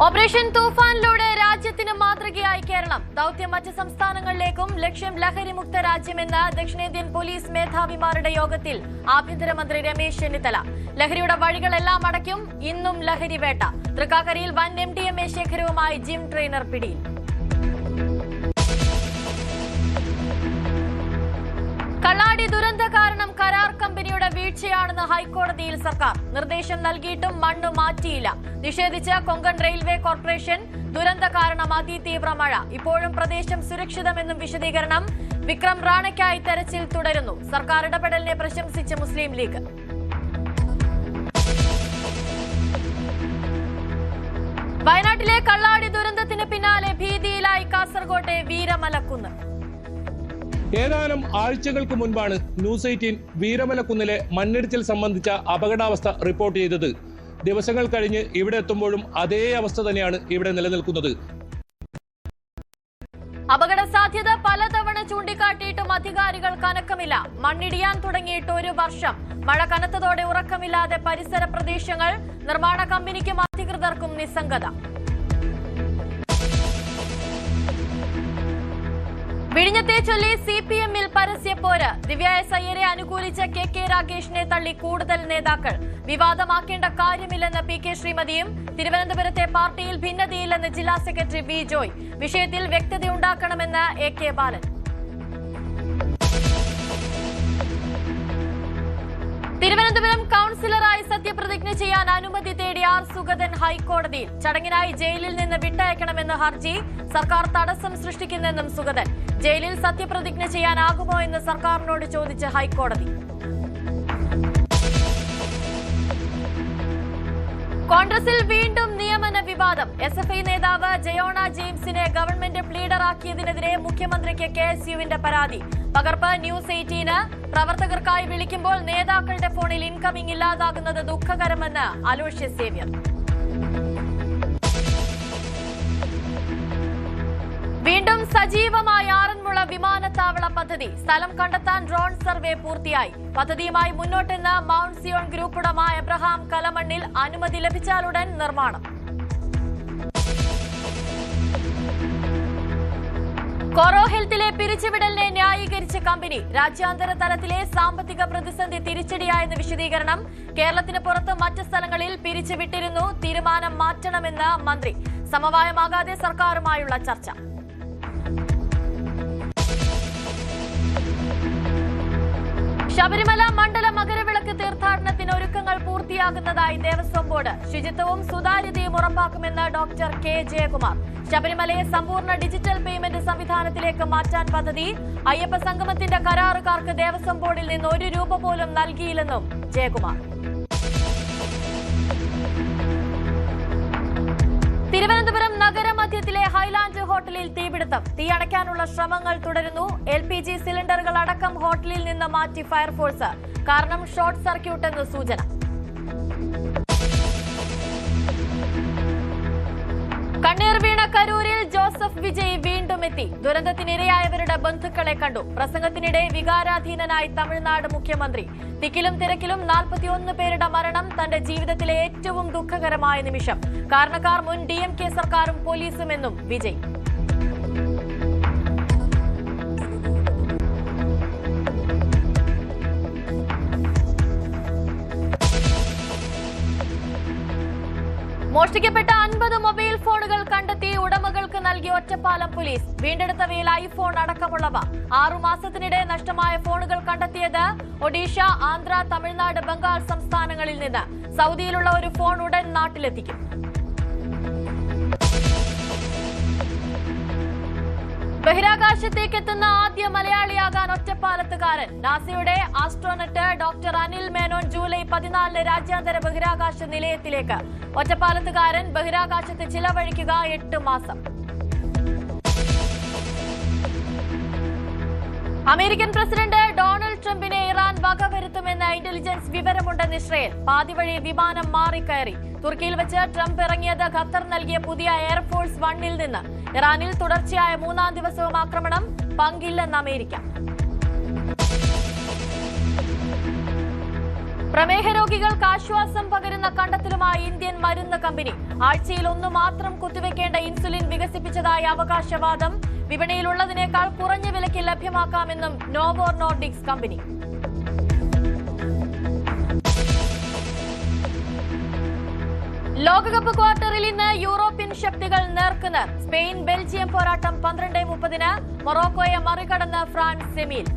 Operation തൂഫാനിലൂടെ രാജ്യത്തിന് മാതൃകയായി കേരളം. ദൌത്യം മറ്റ് സംസ്ഥാനങ്ങളിലേക്കും. ലക്ഷ്യം ലഹരിമുക്ത രാജ്യമെന്ന് ദക്ഷിണേന്ത്യൻ പോലീസ് മേധാവിമാരുടെ യോഗത്തിൽ ആഭ്യന്തരമന്ത്രി രമേശ് ചെന്നിത്തല. ലഹരിയുടെ വഴികളെല്ലാം അടയ്ക്കും. ഇന്നും ലഹരി വേട്ട. തൃക്കാക്കരയിൽ വൻ MDMA ശേഖരവുമായി ജിം ട്രെയിനർ പിടിയിൽ. കള്ളാടി ദുരന്ത കാരണം കരാർ കമ്പനിയുടെ വീഴ്ചയാണെന്ന് ഹൈക്കോടതിയിൽ സർക്കാർ. നിർദ്ദേശം നൽകിയിട്ടും മണ്ണ് മാറ്റിയില്ല. നിഷേധിച്ച് കൊങ്കൺ റെയിൽവേ കോർപ്പറേഷൻ. ദുരന്ത കാരണം അതിതീവ്ര മഴ. ഇപ്പോഴും പ്രദേശം സുരക്ഷിതമെന്നും വിശദീകരണം. വിക്രം റാണയ്ക്കായി തെരച്ചിൽ തുടരുന്നു. സർക്കാർ ഇടപെടലിനെ പ്രശംസിച്ച് മുസ്ലിം ലീഗ്. വയനാട്ടിലെ കള്ളാടി ദുരന്തത്തിന് പിന്നാലെ ഭീതിയിലായി കാസർകോട്ടെ വീരമലക്കുന്ന്. ഏതാനും ആഴ്ചകൾക്ക് മുൻപാണ് ന്യൂസ് 18 വീരമലക്കുന്നിലെ മണ്ണിടിച്ചിൽ സംബന്ധിച്ച അപകടാവസ്ഥ റിപ്പോർട്ട് ചെയ്തത്. ദിവസങ്ങൾ കഴിഞ്ഞ് ഇവിടെ എത്തുമ്പോഴും അതേ അവസ്ഥ തന്നെയാണ് ഇവിടെ നിലനിൽക്കുന്നത്. അപകട സാധ്യത പലതവണ ചൂണ്ടിക്കാട്ടിയിട്ടും അധികാരികൾ കനക്കമില്ല. മണ്ണിടിയാൻ തുടങ്ങിയിട്ട് 1 വർഷം. മഴ കനത്തതോടെ ഉറക്കമില്ലാതെ പരിസര പ്രദേശങ്ങൾ. നിർമ്മാണ കമ്പനിക്കും അധികൃതർക്കും നിസ്സംഗത. വിഴിഞ്ഞത്തെ ചൊല്ലി CPM-ൽ പരസ്യപ്പോര്. ദിവ്യ എസ് അയ്യരെ അനുകൂലിച്ച KK രാഗേഷിനെ തള്ളി കൂടുതൽ നേതാക്കൾ. വിവാദമാക്കേണ്ട കാര്യമില്ലെന്ന് PK ശ്രീമതിയും. തിരുവനന്തപുരത്തെ പാർട്ടിയിൽ ഭിന്നതയില്ലെന്ന് ജില്ലാ സെക്രട്ടറി V ജോയ്. വിഷയത്തിൽ വ്യക്തതയുണ്ടാക്കണമെന്ന് AK ബാലൻ. തിരുവനന്തപുരം കൌൺസിലറായി സത്യപ്രതിജ്ഞ ചെയ്യാൻ അനുമതി തേടി R സുഗതൻ ഹൈക്കോടതിയിൽ. ചടങ്ങിനായി ജയിലിൽ നിന്ന് വിട്ടയക്കണമെന്ന് ഹർജി. സർക്കാർ തടസ്സം സൃഷ്ടിക്കുന്നെന്നും സുഗതൻ. ജയിലിൽ സത്യപ്രതിജ്ഞ ചെയ്യാനാകുമോ എന്ന് സർക്കാരിനോട് ചോദിച്ച് ഹൈക്കോടതി. കോൺഗ്രസിൽ വീണ്ടും നിയമന വിവാദം. SFI നേതാവ് ജയോണ ജെയിംസിനെ ഗവൺമെന്റ് പ്ലീഡറാക്കിയതിനെതിരെ മുഖ്യമന്ത്രിക്ക് KSUവിന്റെ പരാതി. പകർപ്പ് ന്യൂസ് 18. പ്രവർത്തകർക്കായി വിളിക്കുമ്പോൾ നേതാക്കളുടെ ഫോണിൽ ഇൻകമിംഗ് ഇല്ലാതാകുന്നത് ദുഃഖകരമെന്ന് അലോഷ്യ സേവ്യർ. വീണ്ടും സജീവമായി ആറന്മുള വിമാനത്താവള പദ്ധതി. സ്ഥലം കണ്ടെത്താൻ ഡ്രോൺ സർവേ പൂർത്തിയായി. പദ്ധതിയുമായി മുന്നോട്ടെന്ന് മൗണ്ട് സിയോൺ ഗ്രൂപ്പ് ഉടമ എബ്രഹാം കലമണ്ണിൽ. അനുമതി ലഭിച്ചാലുടൻ നിർമ്മാണം. കോറോ ഹെൽത്തിലെ പിരിച്ചുവിടലിനെ ന്യായീകരിച്ച കമ്പനി. രാജ്യാന്തര തലത്തിലെ സാമ്പത്തിക പ്രതിസന്ധി തിരിച്ചടിയായെന്ന് വിശദീകരണം. കേരളത്തിന് പുറത്ത് മറ്റ് സ്ഥലങ്ങളിൽ പിരിച്ചുവിട്ടിരുന്നു. തീരുമാനം മാറ്റണമെന്ന് മന്ത്രി. സമവായമാകാതെ സർക്കാരുമായുള്ള ചർച്ച. ശബരിമല മണ്ഡല മകരവിളക്ക് തീർത്ഥാടനത്തിന് ഒരുക്കങ്ങൾ പൂർത്തിയാകുന്നതായി ദേവസ്വം ബോർഡ്. ശുചിത്വവും സുതാര്യതയും ഉറപ്പാക്കുമെന്ന് ഡോക്ടർ K ജയകുമാർ. ശബരിമലയെ സമ്പൂർണ്ണ ഡിജിറ്റൽ പേയ്മെന്റ് സംവിധാനത്തിലേക്ക് മാറ്റാൻ പദ്ധതി. അയ്യപ്പ സംഗമത്തിന്റെ കരാറുകാർക്ക് ദേവസ്വം ബോർഡിൽ നിന്ന് 1 രൂപ പോലും നൽകിയില്ലെന്നും ജയകുമാർ. തിരുവനന്തപുരം നഗരമധ്യത്തിലെ ഹൈലാൻഡ് ഹോട്ടലിൽ തീപിടുത്തം. തീ അണയ്ക്കാനുള്ള ശ്രമങ്ങൾ തുടരുന്നു. LPG സിലിണ്ടറുകൾ അടക്കം ഹോട്ടലിൽ നിന്ന് മാറ്റി ഫയർഫോഴ്സ്. കാരണം ഷോർട്ട് സർക്യൂട്ട് എന്ന് സൂചന. കണ്ണീർ വീണ കരൂരിൽ ജോസഫ് വിജയ് വീണ്ടും എത്തി. ദുരന്തത്തിനിരയായവരുടെ ബന്ധുക്കളെ കണ്ടു. പ്രസംഗത്തിനിടെ വികാരാധീനനായി തമിഴ്നാട് മുഖ്യമന്ത്രി. തിക്കിലും തിരക്കിലും 41 പേരുടെ മരണം തന്റെ ജീവിതത്തിലെ ഏറ്റവും ദുഃഖകരമായ നിമിഷം. കാരണക്കാർ മുൻ DMK സർക്കാരും പോലീസുമെന്നും വിജയ്. മോഷ്ടിക്കപ്പെട്ട 50 മൊബൈൽ ഫോണുകൾ കണ്ടെത്തി. ഉടമകൾക്ക് നൽകി ഒറ്റപ്പാലം പോലീസ്. വീണ്ടെടുത്തവയിൽ iPhone അടക്കമുള്ളവ. 6 മാസത്തിനിടെ നഷ്ടമായ ഫോണുകൾ കണ്ടെത്തിയത് ഒഡീഷ, ആന്ധ്ര, തമിഴ്നാട്, ബംഗാൾ സംസ്ഥാനങ്ങളിൽ നിന്ന്. സൗദിയിലുള്ള ഒരു ഫോൺ ഉടൻ നാട്ടിലെത്തിക്കും. ബഹിരാകാശത്തേക്ക് എത്തുന്ന ആദ്യ മലയാളിയാകാൻ ഒറ്റപ്പാലത്തുകാരൻ. നാസയുടെ ആസ്ട്രോനറ്റ് ഡോക്ടർ അനിൽ മേനോൻ ജൂലൈ 14 രാജ്യാന്തര ബഹിരാകാശ നിലയത്തിലേക്ക്. ഒറ്റപ്പാലത്തുകാരൻ. ബഹിരാകാശത്ത് ചിലവഴിക്കുക 8 മാസം. അമേരിക്കൻ പ്രസിഡന്റ് ഡൊണാൾഡ് ട്രംപിനെ ഇറാൻ വകവരുത്തുമെന്ന് ഇന്റലിജൻസ് വിവരമുണ്ടെന്ന് ഇസ്രയേൽ. പാതിവഴി വിമാനം മാറിക്കയറി. തുർക്കിയിൽ വെച്ച് ട്രംപ് ഇറങ്ങിയത് ഖത്തർ നൽകിയ പുതിയ എയർഫോഴ്സ് 1-ൽ നിന്ന്. ഇറാനിൽ തുടർച്ചയായ 3-ാം ദിവസവും ആക്രമണം. പങ്കില്ലെന്ന് അമേരിക്ക. പ്രമേഹ രോഗികൾക്ക് ആശ്വാസം പകരുന്ന കണ്ടെത്തലുമായി ഇന്ത്യൻ മരുന്ന് കമ്പനി. ആഴ്ചയിൽ ഒന്ന് മാത്രം കുത്തിവെക്കേണ്ട ഇൻസുലിൻ വികസിപ്പിച്ചതായി അവകാശവാദം. വിപണിയിലുള്ളതിനേക്കാൾ കുറഞ്ഞ വിലയ്ക്ക് ലഭ്യമാക്കാമെന്നും നോവോ നോർഡിക്സ് കമ്പനി. ലോകകപ്പ് ക്വാർട്ടറിൽ ഇന്ന് യൂറോപ്യൻ ശക്തികൾ നേർക്കുനേർ. സ്പെയിൻ ബെൽജിയം പോരാട്ടം 12:30. മൊറോക്കോയെ മറികടന്ന് ഫ്രാൻസ് സെമിയിൽ.